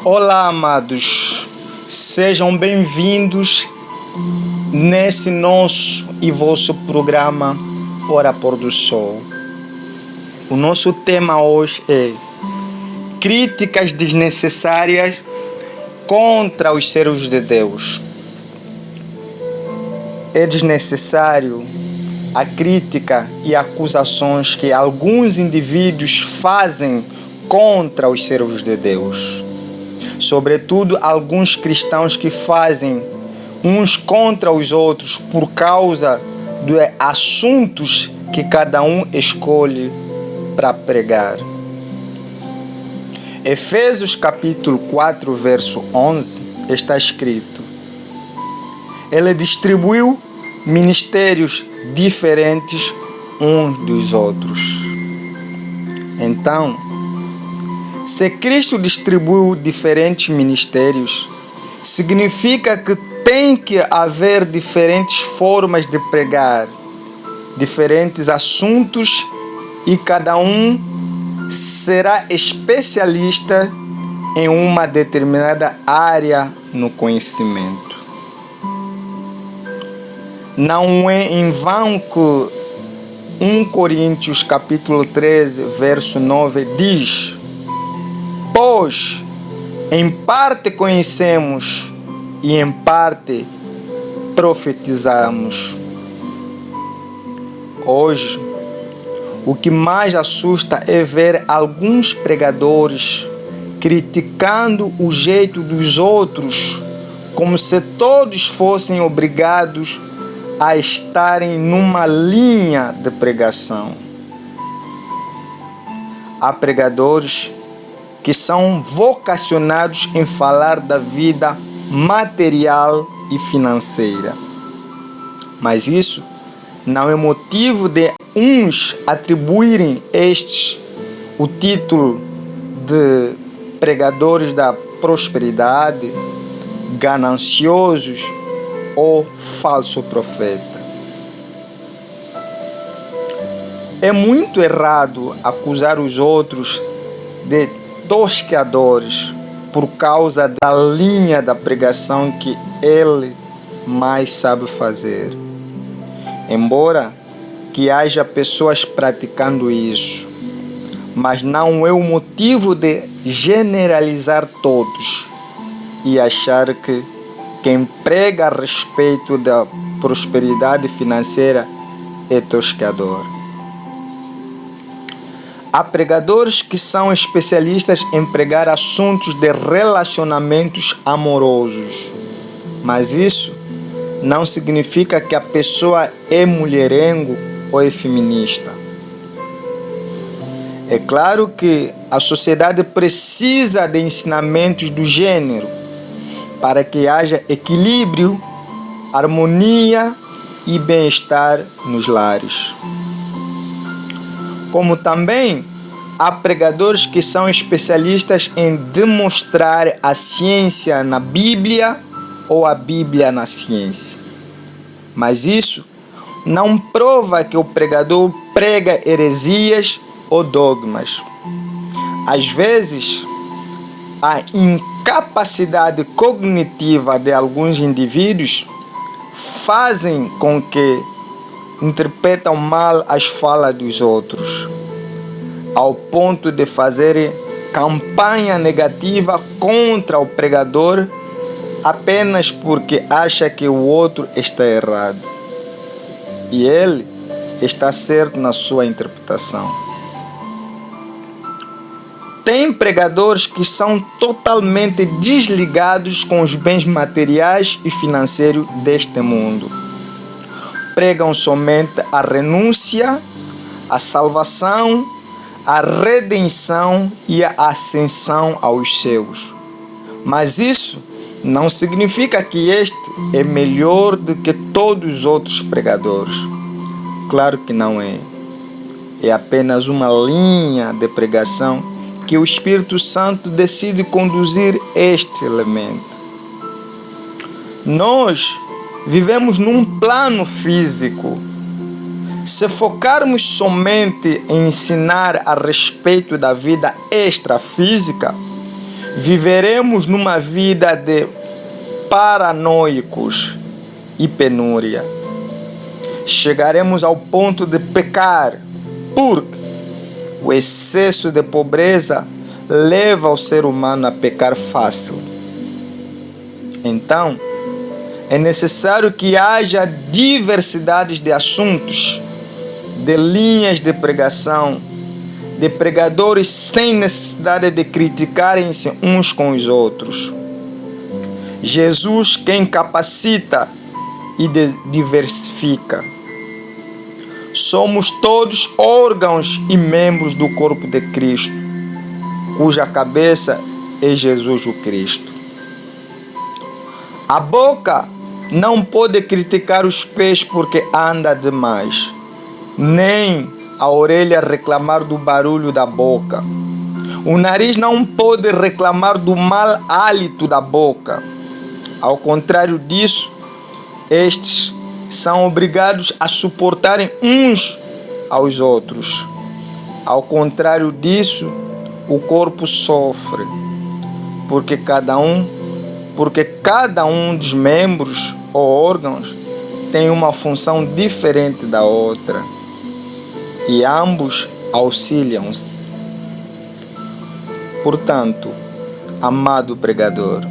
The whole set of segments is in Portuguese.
Olá, amados, sejam bem-vindos nesse nosso e vosso programa Hora Pôr do Sol. O nosso tema hoje é críticas desnecessárias contra os servos de Deus. É desnecessário a crítica e acusações que alguns indivíduos fazem contra os servos de Deus. Sobretudo alguns cristãos que fazem uns contra os outros por causa de assuntos que cada um escolhe para pregar. Efésios capítulo 4, verso 11, está escrito: Ele distribuiu ministérios diferentes uns dos outros. Então, se Cristo distribuiu diferentes ministérios, significa que tem que haver diferentes formas de pregar, diferentes assuntos, e cada um será especialista em uma determinada área no conhecimento. Não é em vão que 1 Coríntios capítulo 13, verso 9 diz: Pois em parte conhecemos e em parte profetizamos. Hoje, o que mais assusta é ver alguns pregadores criticando o jeito dos outros, como se todos fossem obrigados a estarem numa linha de pregação. Há pregadores que são vocacionados em falar da vida material e financeira. Mas isso não é motivo de uns atribuírem estes o título de pregadores da prosperidade, gananciosos ou falso profeta. É muito errado acusar os outros de tosqueadores por causa da linha da pregação que ele mais sabe fazer. Embora que haja pessoas praticando isso, mas não é o motivo de generalizar todos e achar que quem prega a respeito da prosperidade financeira é tosqueador. Há pregadores que são especialistas em pregar assuntos de relacionamentos amorosos, mas isso não significa que a pessoa é mulherengo ou é feminista. É claro que a sociedade precisa de ensinamentos do gênero para que haja equilíbrio, harmonia e bem-estar nos lares. Como também há pregadores que são especialistas em demonstrar a ciência na Bíblia ou a Bíblia na ciência. Mas isso não prova que o pregador prega heresias ou dogmas. Às vezes, a incapacidade cognitiva de alguns indivíduos fazem com que interpretam mal as falas dos outros, ao ponto de fazer campanha negativa contra o pregador apenas porque acha que o outro está errado e ele está certo na sua interpretação. Tem pregadores que são totalmente desligados com os bens materiais e financeiros deste mundo. Pregam somente a renúncia, a salvação, a redenção e a ascensão aos céus. Mas isso não significa que este é melhor do que todos os outros pregadores. Claro que não é. É apenas uma linha de pregação que o Espírito Santo decide conduzir este elemento. Nós vivemos num plano físico. Se focarmos somente em ensinar a respeito da vida extrafísica, viveremos numa vida de paranoicos e penúria. Chegaremos ao ponto de pecar, porque o excesso de pobreza leva o ser humano a pecar fácil. Então, é necessário que haja diversidade de assuntos, de linhas de pregação, de pregadores sem necessidade de criticarem-se uns com os outros. Jesus quem capacita e diversifica. Somos todos órgãos e membros do corpo de Cristo, cuja cabeça é Jesus o Cristo. A boca não pode criticar os pés porque anda demais, nem a orelha reclamar do barulho da boca. O nariz não pode reclamar do mau hálito da boca. Ao contrário disso, estes são obrigados a suportarem uns aos outros. Ao contrário disso, o corpo sofre, porque cada um dos membros ou órgãos tem uma função diferente da outra, e ambos auxiliam-se. Portanto, amado pregador,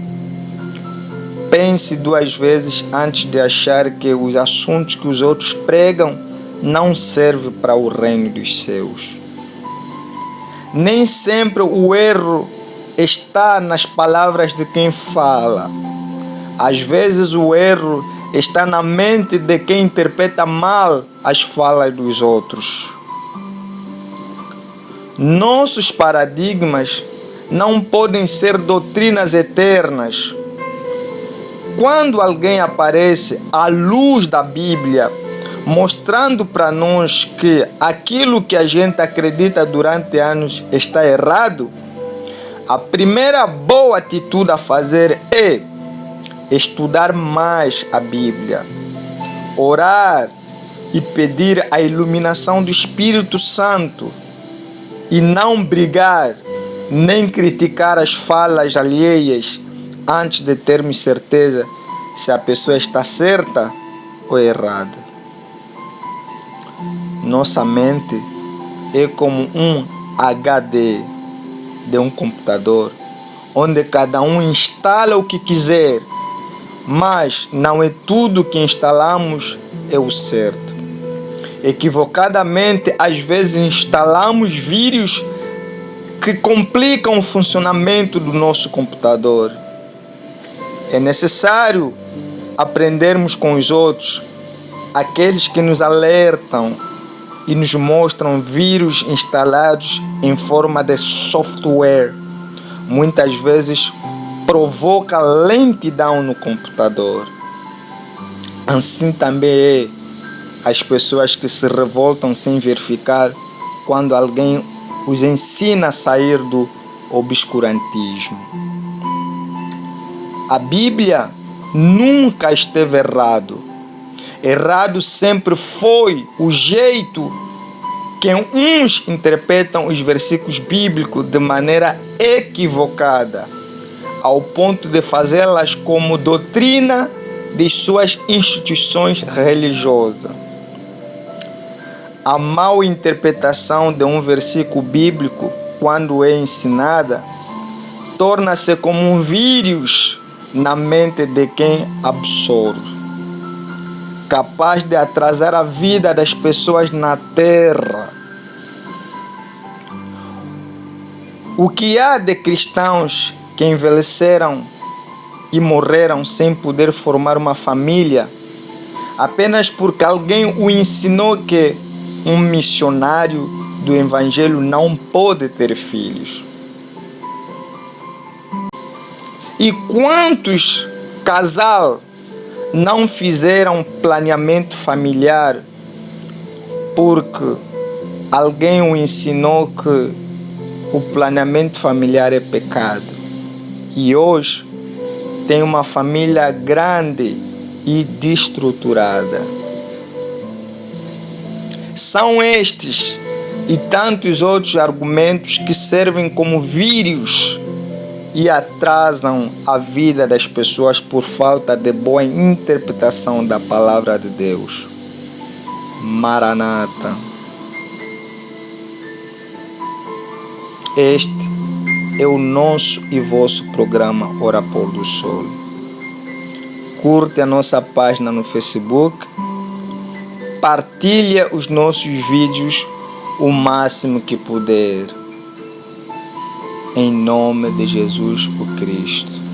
pense 2 vezes antes de achar que os assuntos que os outros pregam não servem para o reino dos céus. Nem sempre o erro está nas palavras de quem fala. Às vezes o erro está na mente de quem interpreta mal as falas dos outros. Nossos paradigmas não podem ser doutrinas eternas. Quando alguém aparece à luz da Bíblia, mostrando para nós que aquilo que a gente acredita durante anos está errado, a primeira boa atitude a fazer é estudar mais a Bíblia, orar e pedir a iluminação do Espírito Santo, e não brigar nem criticar as falas alheias antes de termos certeza se a pessoa está certa ou errada. Nossa mente é como um HD de um computador, onde cada um instala o que quiser, mas não é tudo que instalamos é o certo. Equivocadamente, às vezes instalamos vírus que complicam o funcionamento do nosso computador. É necessário aprendermos com os outros, aqueles que nos alertam e nos mostram vírus instalados em forma de software. Muitas vezes provoca lentidão no computador. Assim também é as pessoas que se revoltam sem verificar quando alguém os ensina a sair do obscurantismo. A Bíblia nunca esteve errado. Errado sempre foi o jeito que uns interpretam os versículos bíblicos de maneira equivocada, ao ponto de fazê-las como doutrina de suas instituições religiosas. A mal interpretação de um versículo bíblico, quando é ensinada, torna-se como um vírus na mente de quem absorve, capaz de atrasar a vida das pessoas na terra. O que há de cristãos que envelheceram e morreram sem poder formar uma família, apenas porque alguém o ensinou que um missionário do Evangelho não pode ter filhos? E quantos casais não fizeram planeamento familiar porque alguém o ensinou que o planeamento familiar é pecado, e hoje tem uma família grande e destruturada? São estes e tantos outros argumentos que servem como vírus e atrasam a vida das pessoas por falta de boa interpretação da palavra de Deus. Maranata. Este é o nosso e vosso programa Hora Pôr do Sol. Curte a nossa página no Facebook, partilha os nossos vídeos o máximo que puder. Em nome de Jesus o Cristo.